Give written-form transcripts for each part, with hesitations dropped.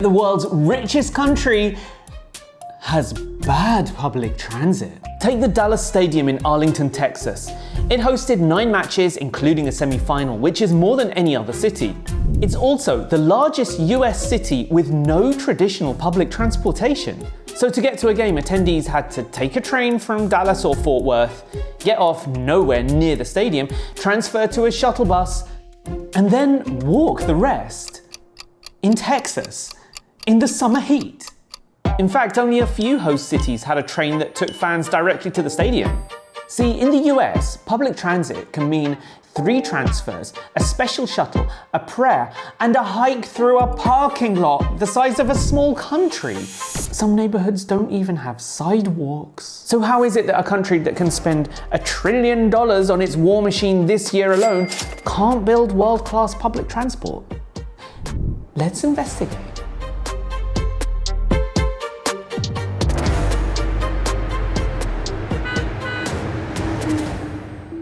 The world's richest country has bad public transit. Take the Dallas Stadium in Arlington, Texas. It hosted 9 matches, including a semi-final, which is more than any other city. It's also the largest US city with no traditional public transportation. So to get to a game, attendees had to take a train from Dallas or Fort Worth, get off nowhere near the stadium, transfer to a shuttle bus, and then walk the rest. In Texas, in the summer heat. In fact, only a few host cities had a train that took fans directly to the stadium. See, in the US, public transit can mean 3 transfers, a special shuttle, a prayer, and a hike through a parking lot the size of a small country. Some neighborhoods don't even have sidewalks. So how is it that a country that can spend $1 trillion on its war machine this year alone can't build world-class public transport? Let's investigate.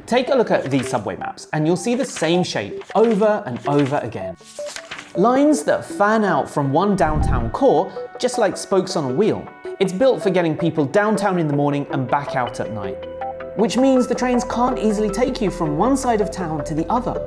Take a look at these subway maps and you'll see the same shape over and over again. Lines that fan out from one downtown core, just like spokes on a wheel. It's built for getting people downtown in the morning and back out at night. Which means the trains can't easily take you from one side of town to the other.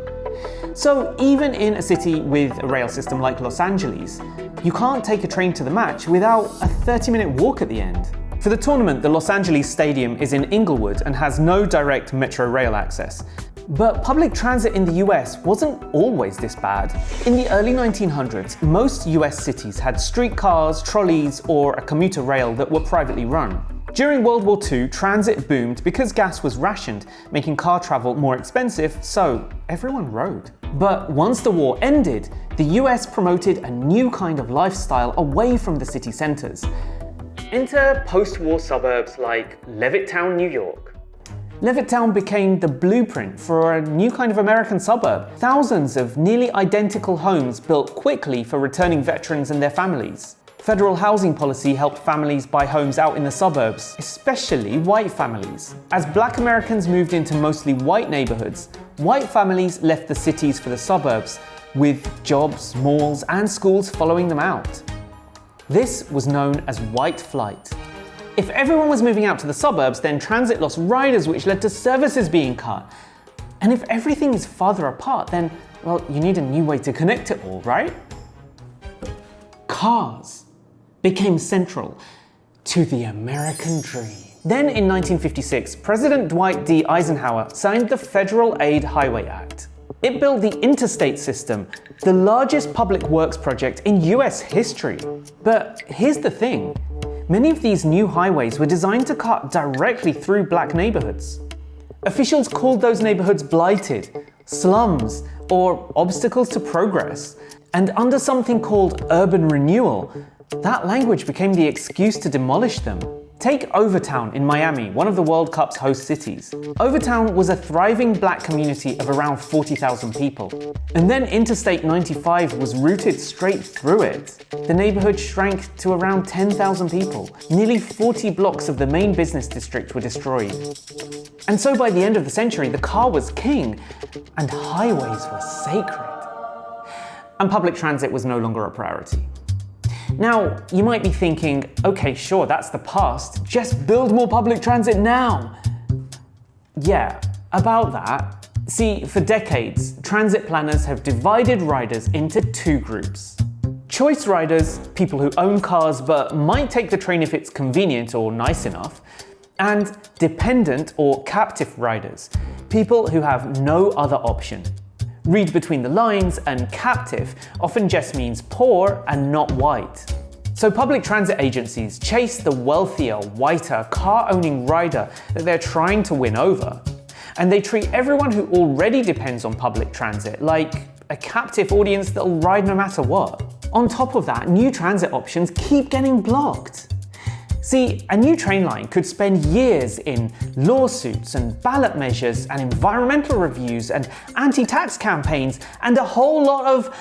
So even in a city with a rail system like Los Angeles, you can't take a train to the match without a 30-minute walk at the end. For the tournament, the Los Angeles Stadium is in Inglewood and has no direct metro rail access. But public transit in the US wasn't always this bad. In the early 1900s, most US cities had streetcars, trolleys, or a commuter rail that were privately run. During World War II, transit boomed because gas was rationed, making car travel more expensive, so everyone rode. But once the war ended, the US promoted a new kind of lifestyle away from the city centers. Enter post-war suburbs like Levittown, New York. Levittown became the blueprint for a new kind of American suburb. Thousands of nearly identical homes built quickly for returning veterans and their families. Federal housing policy helped families buy homes out in the suburbs, especially white families. As Black Americans moved into mostly white neighborhoods, white families left the cities for the suburbs, with jobs, malls, and schools following them out. This was known as white flight. If everyone was moving out to the suburbs, then transit lost riders, which led to services being cut. And if everything is farther apart, then, well, you need a new way to connect it all, right? Cars became central to the American dream. Then in 1956, President Dwight D. Eisenhower signed the Federal Aid Highway Act. It built the interstate system, the largest public works project in US history. But here's the thing, many of these new highways were designed to cut directly through Black neighborhoods. Officials called those neighborhoods blighted, slums, or obstacles to progress. And under something called urban renewal, that language became the excuse to demolish them. Take Overtown in Miami, one of the World Cup's host cities. Overtown was a thriving Black community of around 40,000 people. And then Interstate 95 was routed straight through it. The neighborhood shrank to around 10,000 people. Nearly 40 blocks of the main business district were destroyed. And so by the end of the century, the car was king, and highways were sacred. And public transit was no longer a priority. Now, you might be thinking, okay, sure, that's the past. Just build more public transit now. Yeah, about that. See, for decades, transit planners have divided riders into 2 groups. Choice riders, people who own cars but might take the train if it's convenient or nice enough. And dependent or captive riders, people who have no other option. Read between the lines, and captive often just means poor and not white. So public transit agencies chase the wealthier, whiter, car-owning rider that they're trying to win over. And they treat everyone who already depends on public transit like a captive audience that'll ride no matter what. On top of that, new transit options keep getting blocked. See, a new train line could spend years in lawsuits and ballot measures and environmental reviews and anti-tax campaigns and a whole lot of,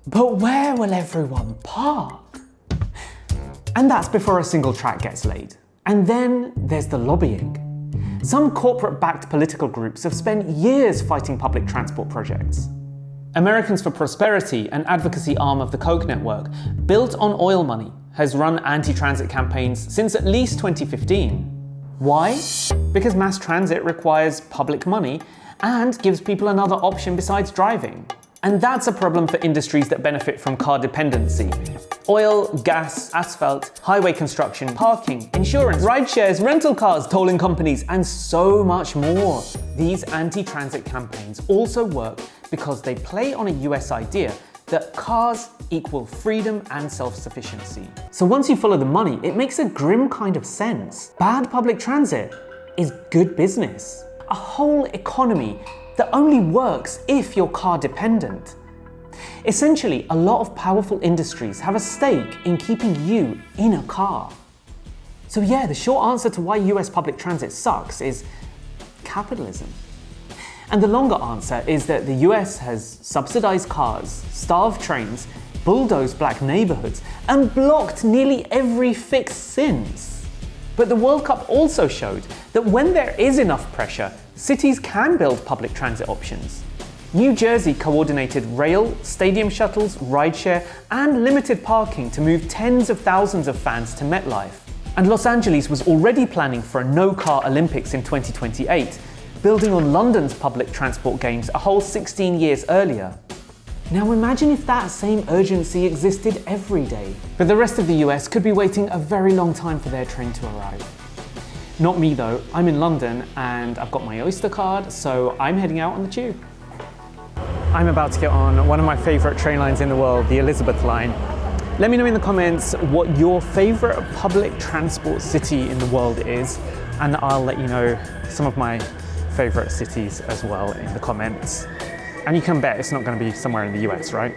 but where will everyone park? And that's before a single track gets laid. And then there's the lobbying. Some corporate-backed political groups have spent years fighting public transport projects. Americans for Prosperity, an advocacy arm of the Koch network, built on oil money, has run anti-transit campaigns since at least 2015. Why? Because mass transit requires public money and gives people another option besides driving. And that's a problem for industries that benefit from car dependency. Oil, gas, asphalt, highway construction, parking, insurance, ride shares, rental cars, tolling companies, and so much more. These anti-transit campaigns also work because they play on a US idea that cars equal freedom and self-sufficiency. So once you follow the money, it makes a grim kind of sense. Bad public transit is good business. A whole economy that only works if you're car dependent. Essentially, a lot of powerful industries have a stake in keeping you in a car. So yeah, the short answer to why US public transit sucks is capitalism. And the longer answer is that the US has subsidized cars, starved trains, bulldozed black neighborhoods, and blocked nearly every fix since. But the World Cup also showed that when there is enough pressure, cities can build public transit options. New Jersey coordinated rail, stadium shuttles, rideshare, and limited parking to move tens of thousands of fans to MetLife. And Los Angeles was already planning for a no-car Olympics in 2028, building on London's public transport games a whole 16 years earlier. Now imagine if that same urgency existed every day. But the rest of the US could be waiting a very long time for their train to arrive. Not me though, I'm in London and I've got my Oyster card, so I'm heading out on the tube. I'm about to get on one of my favourite train lines in the world, the Elizabeth line. Let me know in the comments what your favourite public transport city in the world is, and I'll let you know some of my favourite cities as well in the comments. And you can bet it's not going to be somewhere in the US, right?